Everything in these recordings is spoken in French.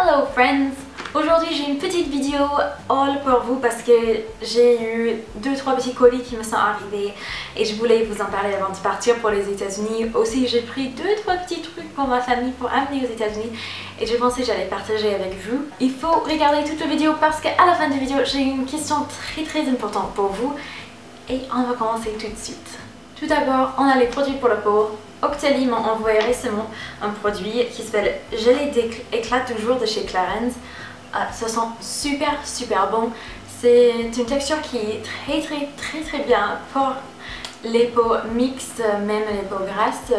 Hello friends! Aujourd'hui j'ai une petite vidéo haul pour vous parce que j'ai eu 2-3 petits colis qui me sont arrivés et je voulais vous en parler avant de partir pour les États-Unis. Aussi j'ai pris 2-3 petits trucs pour ma famille pour amener aux États-Unis et j'ai pensé que j'allais partager avec vous. Il faut regarder toute la vidéo parce qu'à la fin de la vidéo j'ai une question très importante pour vous et on va commencer tout de suite. Tout d'abord on a les produits pour la peau. Octalie m'a envoyé récemment un produit qui s'appelle Gelée d'éclat toujours de chez Clarins. Ça sent super bon. C'est une texture qui est très bien pour les peaux mixtes, même les peaux grasses,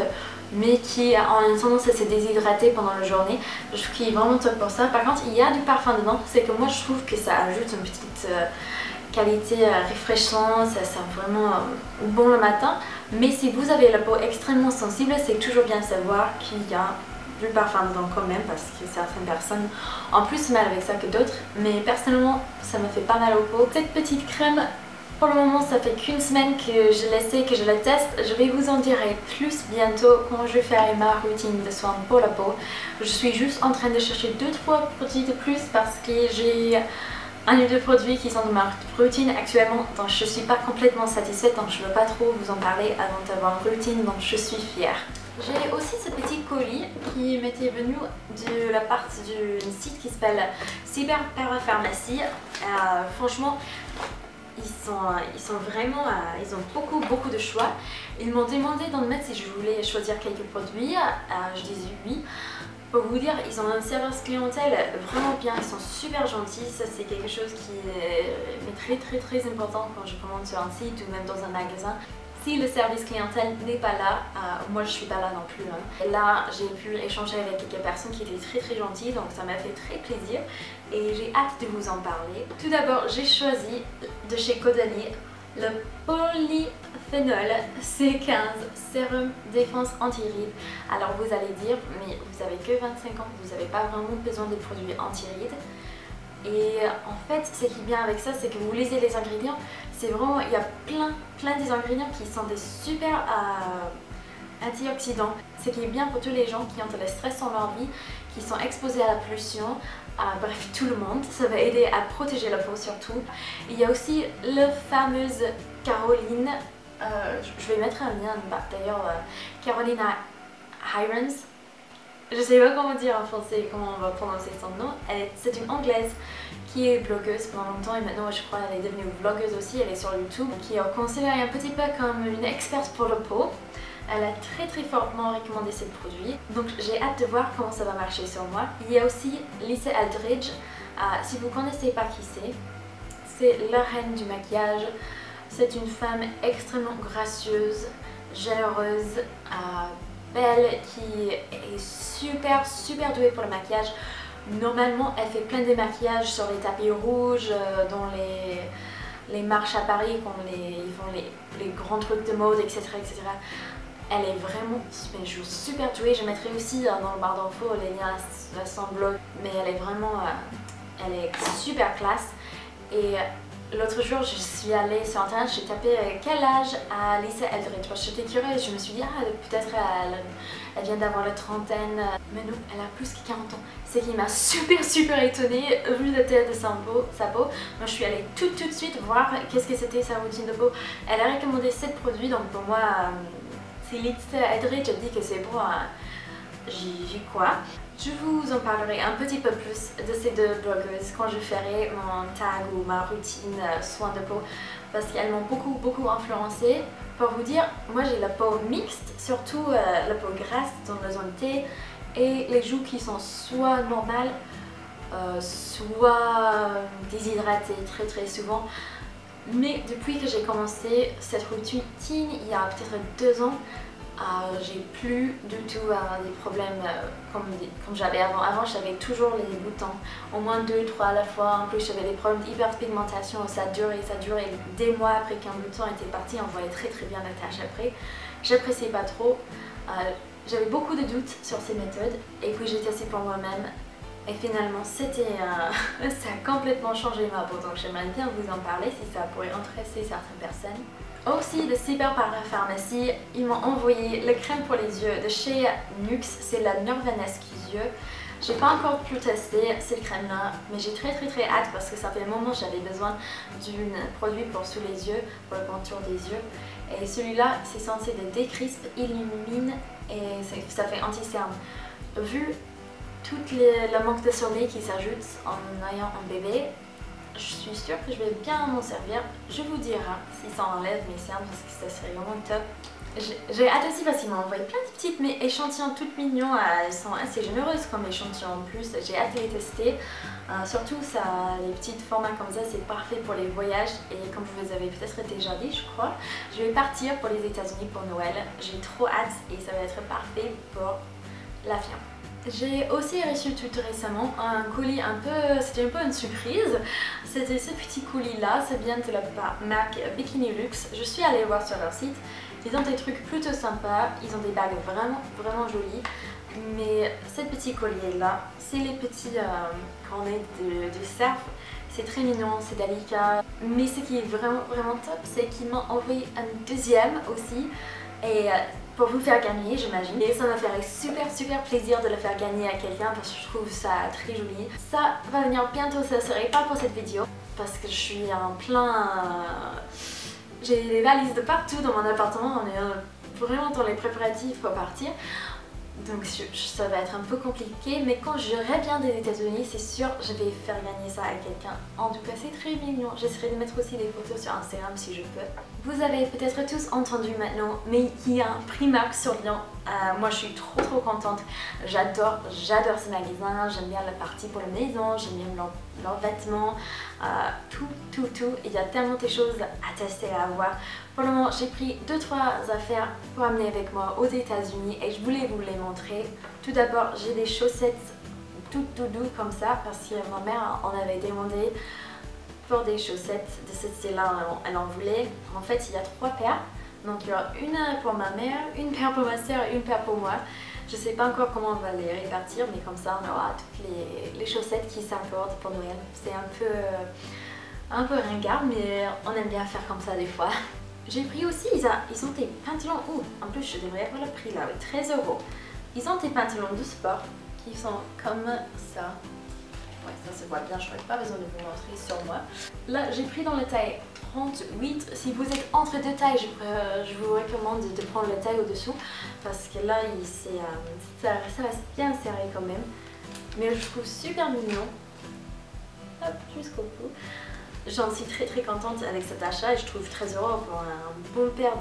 mais qui a une tendance à se déshydrater pendant la journée. Je trouve qu'il est vraiment top pour ça. Par contre, il y a du parfum dedans, c'est que moi je trouve que ça ajoute une petite qualité rafraîchissante, ça sent vraiment bon le matin. Mais si vous avez la peau extrêmement sensible, c'est toujours bien de savoir qu'il y a du parfum dedans quand même, parce que certaines personnes ont plus mal avec ça que d'autres. Mais personnellement, ça me fait pas mal aux peaux. Cette petite crème, pour le moment, ça fait qu'une semaine que je l'essaie, que je la teste. Je vais vous en dire plus bientôt quand je ferai ma routine de soins pour la peau. Je suis juste en train de chercher 2-3 produits de plus parce que j'ai un ou deux produits qui sont de ma routine actuellement dont je ne suis pas complètement satisfaite, donc je ne veux pas trop vous en parler avant d'avoir une routine dont je suis fière. J'ai aussi ce petit colis qui m'était venu de la part d'un site qui s'appelle Cyber Parapharmacie. Franchement, ils ont beaucoup de choix. Ils m'ont demandé dans le mail si je voulais choisir quelques produits. Je disais oui. Pour vous dire, ils ont un service clientèle vraiment bien, ils sont super gentils. Ça c'est quelque chose qui est très important quand je commande sur un site ou même dans un magasin. Si le service clientèle n'est pas là, moi je suis pas là non plus. Et là j'ai pu échanger avec quelques personnes qui étaient très gentilles, donc ça m'a fait très plaisir et j'ai hâte de vous en parler. Tout d'abord j'ai choisi de chez Caudalie le polyphénol C15 sérum défense anti-rides. Alors vous allez dire, mais vous avez que 25 ans, vous n'avez pas vraiment besoin de produits anti-rides. Et en fait, ce qui est bien avec ça, c'est que vous lisez les ingrédients, c'est vraiment, il y a plein des ingrédients qui sont des super antioxydants. Ce qui est bien pour tous les gens qui ont le stress dans leur vie, qui sont exposés à la pollution, bref tout le monde. Ça va aider à protéger la peau surtout. Il y a aussi le fameuse Caroline, je vais mettre un lien d'ailleurs, Carolina Hirons. Je sais pas comment dire en français, comment on va prononcer son nom. C'est une anglaise qui est blogueuse pendant longtemps et maintenant je crois qu'elle est devenue vlogueuse aussi, elle est sur YouTube, qui est considérée un petit peu comme une experte pour la peau. Elle a très fortement recommandé ce produit, donc j'ai hâte de voir comment ça va marcher sur moi. Il y a aussi Lisa Eldridge, si vous ne connaissez pas qui c'est la reine du maquillage. C'est une femme extrêmement gracieuse, généreuse, belle, qui est super douée pour le maquillage. Normalement elle fait plein de maquillages sur les tapis rouges, dans les marches à Paris quand ils font les grands trucs de mode, etc. Elle est vraiment super douée. Je mettrai aussi dans le barre d'infos les liens à son blog, mais elle est vraiment elle est super classe. Et l'autre jour, je suis allée sur internet, j'ai tapé quel âge a Lisa Eldridge parce que j'étais curieuse, je me suis dit peut-être elle vient d'avoir la trentaine, mais non, elle a plus que 40 ans. Ce qui m'a super étonnée vu la taille de sa peau. Moi je suis allée tout de suite voir qu'est-ce que c'était sa routine de peau. Elle a recommandé 7 produits, donc pour moi, si Lisa Eldridge a dit que c'est bon, j'y crois. Je vous en parlerai un petit peu plus de ces deux blogueuses quand je ferai mon tag ou ma routine soin de peau parce qu'elles m'ont beaucoup influencée. Pour vous dire, moi j'ai la peau mixte, surtout la peau grasse dans la zone T et les joues qui sont soit normales, soit déshydratées très souvent. Mais depuis que j'ai commencé cette routine il y a peut-être 2 ans, j'ai plus du tout des problèmes comme j'avais avant. Avant j'avais toujours les boutons, au moins 2-3 à la fois. En plus j'avais des problèmes d'hyperpigmentation, ça durait des mois après qu'un bouton était parti. On voyait très bien la tâche après. J'appréciais pas trop. J'avais beaucoup de doutes sur ces méthodes et puis j'ai testé pour moi-même. Et finalement, ça a complètement changé ma peau, donc j'aimerais bien vous en parler si ça pourrait intéresser certaines personnes. Aussi de Cyber Parapharmacie, ils m'ont envoyé le crème pour les yeux de chez NYX, c'est la Nurvanesque yeux. J'ai pas encore pu tester cette crème là, mais j'ai très hâte parce que ça fait un moment que j'avais besoin d'un produit pour sous les yeux, pour le contour des yeux. Et celui-là, c'est censé être décrispe, illumine et ça fait anti-cerne. Vu toute le manque de sommeil qui s'ajoute en ayant un bébé, je suis sûre que je vais bien m'en servir. Je vous dirai si ça enlève mes cernes parce que ça serait vraiment top. J'ai hâte aussi parce qu'ils m'ont envoyé plein de petites échantillons toutes mignons. Elles sont assez généreuses comme échantillons en plus. J'ai hâte de les tester. Surtout les petits formats comme ça, c'est parfait pour les voyages. Et comme vous avez peut-être déjà dit, je crois, je vais partir pour les États-Unis pour Noël. J'ai trop hâte et ça va être parfait pour l'avion. J'ai aussi reçu tout récemment un colis c'était un peu une surprise. C'était ce petit colis là, ça vient de la marque Bikini Luxe. Je suis allée voir sur leur site, ils ont des trucs plutôt sympas, ils ont des bagues vraiment jolies. Mais ce petit collier là, c'est les petits cornets de surf. C'est très mignon, c'est délicat. Mais ce qui est vraiment top, c'est qu'ils m'ont envoyé un deuxième aussi. Et pour vous faire gagner, j'imagine. Et ça me ferait super plaisir de le faire gagner à quelqu'un parce que je trouve ça très joli. Ça va venir bientôt, ça serait pas pour cette vidéo parce que je suis en plein... J'ai des valises de partout dans mon appartement, on est vraiment dans les préparatifs pour partir. Donc ça va être un peu compliqué, mais quand je reviens des États-Unis, c'est sûr je vais faire gagner ça à quelqu'un. En tout cas, c'est très mignon. J'essaierai de mettre aussi des photos sur Instagram si je peux. Vous avez peut-être tous entendu maintenant, mais il y a un Primark sur Lyon. Moi, je suis trop contente. J'adore ce magasin. J'aime bien la partie pour la maison. J'aime bien leurs vêtements. Tout. Il y a tellement de choses à tester, à voir. Pour le moment, j'ai pris 2-3 affaires pour amener avec moi aux États-Unis et je voulais vous les montrer. Tout d'abord, j'ai des chaussettes toutes doudou comme ça parce que ma mère en avait demandé pour des chaussettes de ce style-là, elle en voulait. En fait, il y a 3 paires. Donc il y aura une pour ma mère, une paire pour ma soeur et une paire pour moi. Je sais pas encore comment on va les répartir, mais comme ça on aura toutes les chaussettes qui s'accordent pour Noël. C'est un peu ringard, mais on aime bien faire comme ça des fois. J'ai pris aussi, ils ont des pantalons, en plus je devrais avoir le prix là, oui, 13 €. Ils ont des pantalons de sport qui sont comme ça. Ouais, ça se voit bien, je n'aurais pas besoin de vous montrer sur moi. Là, j'ai pris dans la taille 38. Si vous êtes entre deux tailles, je vous recommande de prendre la taille au-dessous parce que là, ça reste bien serré quand même. Mais je trouve super mignon. Hop, jusqu'au bout. J'en suis très contente avec cet achat et je trouve 13 € pour un bon paire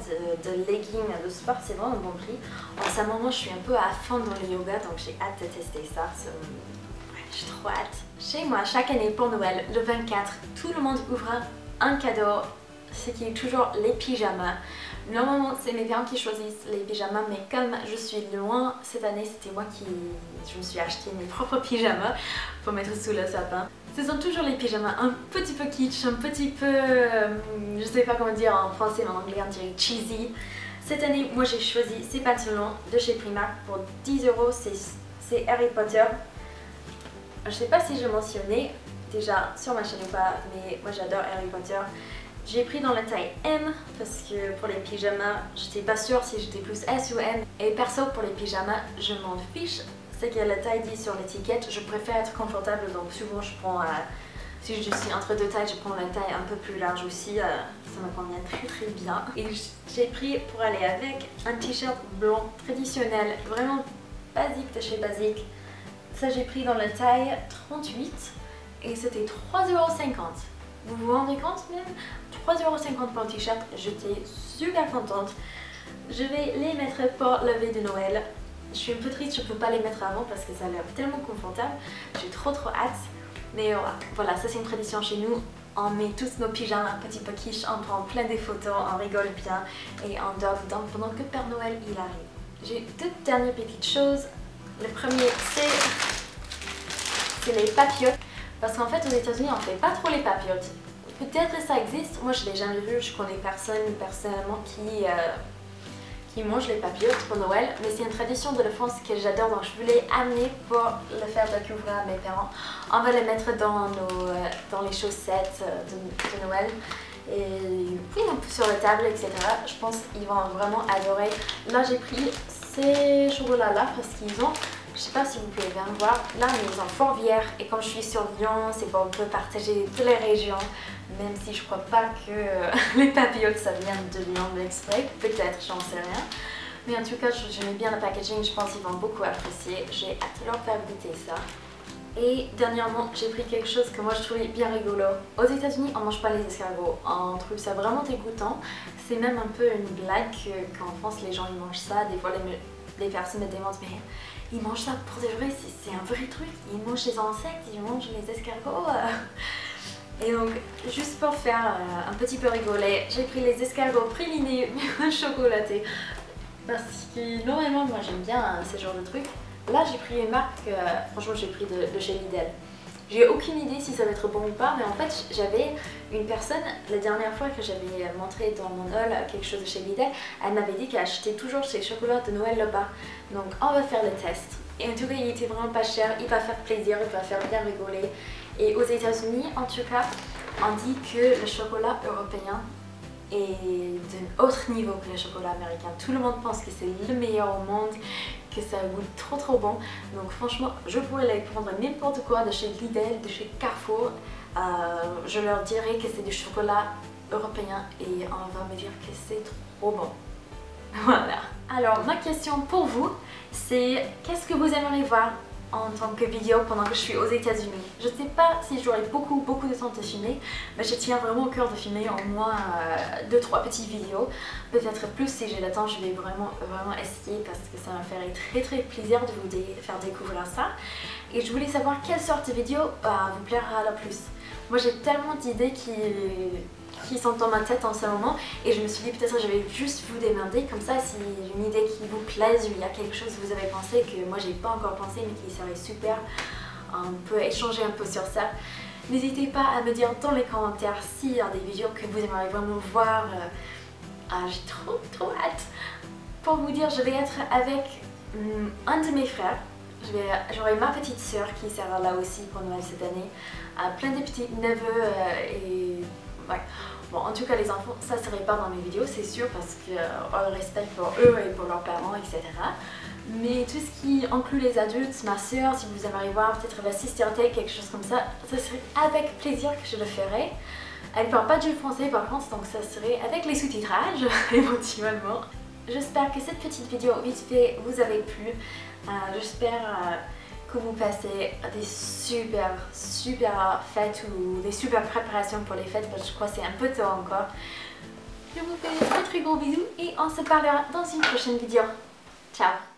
de leggings de sport, c'est vraiment un bon prix. En ce moment, je suis un peu à fond dans le yoga, donc j'ai hâte de tester ça. J'ai trop hâte. Chez moi, chaque année pour Noël, le 24, tout le monde ouvre un cadeau, ce qui est toujours les pyjamas. Normalement, c'est mes parents qui choisissent les pyjamas, mais comme je suis loin, cette année, c'était moi je me suis acheté mes propres pyjamas pour mettre sous le sapin. Ce sont toujours les pyjamas un petit peu kitsch, un petit peu, je sais pas comment dire en français, mais en anglais on dirait cheesy. Cette année, moi j'ai choisi ces pantalons de chez Primark pour 10 €, c'est Harry Potter. Je sais pas si je mentionnais déjà sur ma chaîne ou pas, mais moi j'adore Harry Potter. J'ai pris dans la taille M parce que pour les pyjamas, j'étais pas sûre si j'étais plus S ou M. Et perso, pour les pyjamas, je m'en fiche. C'est que la taille dit sur l'étiquette, je préfère être confortable, donc souvent je prends, si je suis entre deux tailles, je prends la taille un peu plus large aussi, ça me convient très bien. Et j'ai pris pour aller avec un t-shirt blanc traditionnel, vraiment basique de chez Basique. Ça j'ai pris dans la taille 38 et c'était 3,50 €. Vous vous rendez compte même? 3,50 € pour un t-shirt, j'étais super contente. Je vais les mettre pour la veille de Noël. Je suis un peu triste, je peux pas les mettre avant parce que ça a l'air tellement confortable. J'ai trop hâte. Mais voilà, ça c'est une tradition chez nous. On met tous nos pyjamas petit peu quiche, on prend plein des photos, on rigole bien et on dort dedans pendant que Père Noël il arrive. J'ai 2 dernières petites choses. Le premier c'est les papillotes. Parce qu'en fait aux États-Unis on fait pas trop les papillotes. Peut-être que ça existe, moi je l'ai jamais vu, je connais personne personnellement qui mange les papillotes pour Noël, mais c'est une tradition de la France que j'adore, donc je voulais amener pour le faire découvrir à mes parents. On va les mettre dans les chaussettes de Noël et puis sur la table, etc. Je pense qu'ils vont vraiment adorer. Là j'ai pris ces chocolats là parce qu'ils ont Je sais pas si vous pouvez bien voir, là nous sommes Fourvière et comme je suis sur Lyon, c'est bon, on peut partager toutes les régions, même si je crois pas que les papillotes ça vient de Lyon exprès, peut-être, j'en sais rien. Mais en tout cas, j'aime bien le packaging, je pense qu'ils vont beaucoup apprécier. J'ai hâte de leur faire goûter ça. Et dernièrement, j'ai pris quelque chose que moi je trouvais bien rigolo. Aux États-Unis, on mange pas les escargots, on trouve ça vraiment dégoûtant. C'est même un peu une blague qu'en France les gens ils mangent ça. Des fois les personnes me demandent mais ils mangent ça pour de vrai, c'est un vrai truc. Ils mangent les insectes, ils mangent les escargots. Et donc, juste pour faire un petit peu rigoler, j'ai pris les escargots prélinés chocolatés. Parce que normalement, moi j'aime bien ce genre de trucs. Là, j'ai pris une marque, franchement, j'ai pris de chez Lidl. J'ai aucune idée si ça va être bon ou pas, mais en fait, j'avais une personne, la dernière fois que j'avais montré dans mon haul quelque chose de chez Lidl, elle m'avait dit qu'elle achetait toujours ses chocolats de Noël là-bas. Donc, on va faire le test. Et en tout cas, il était vraiment pas cher, il va faire plaisir, il va faire bien rigoler. Et aux États-Unis, en tout cas, on dit que le chocolat européen est d'un autre niveau que le chocolat américain. Tout le monde pense que c'est le meilleur au monde, que ça goûte trop bon. Donc franchement, je pourrais les prendre n'importe quoi de chez Lidl, de chez Carrefour. Je leur dirais que c'est du chocolat européen et on va me dire que c'est trop bon. Voilà. Alors ma question pour vous, c'est qu'est-ce que vous aimeriez voir en tant que vidéo pendant que je suis aux États-Unis? Je ne sais pas si j'aurai beaucoup de temps de filmer, mais je tiens vraiment au cœur de filmer au moins 2-3 petites vidéos. Peut-être plus si j'ai le temps, je vais vraiment essayer parce que ça me ferait très plaisir de vous faire découvrir ça. Et je voulais savoir quelle sorte de vidéo vous plaira le plus. Moi j'ai tellement d'idées qui sont dans ma tête en ce moment et je me suis dit peut-être je vais juste vous demander comme ça si une idée qui vous plaise ou il y a quelque chose que vous avez pensé que moi j'ai pas encore pensé mais qui serait super, on peut échanger un peu sur ça. N'hésitez pas à me dire dans les commentaires s'il y a des vidéos que vous aimeriez vraiment voir. J'ai trop hâte. Pour vous dire, je vais être avec un de mes frères. J'aurai ma petite soeur qui sera là aussi pour Noël cette année, plein de petits neveux et ouais. Bon, en tout cas les enfants, ça serait pas dans mes vidéos, c'est sûr, parce qu'on le respecte pour eux et pour leurs parents, etc. Mais tout ce qui inclut les adultes, ma soeur, si vous aimeriez voir peut-être la sister take, quelque chose comme ça serait avec plaisir que je le ferai. Elle parle pas du français par contre, donc ça serait avec les sous-titrages, éventuellement. J'espère que cette petite vidéo vite fait vous avez plu. J'espère que vous passez des super fêtes ou des super préparations pour les fêtes parce que je crois que c'est un peu tôt encore. Je vous fais de très gros bisous et on se parlera dans une prochaine vidéo. Ciao!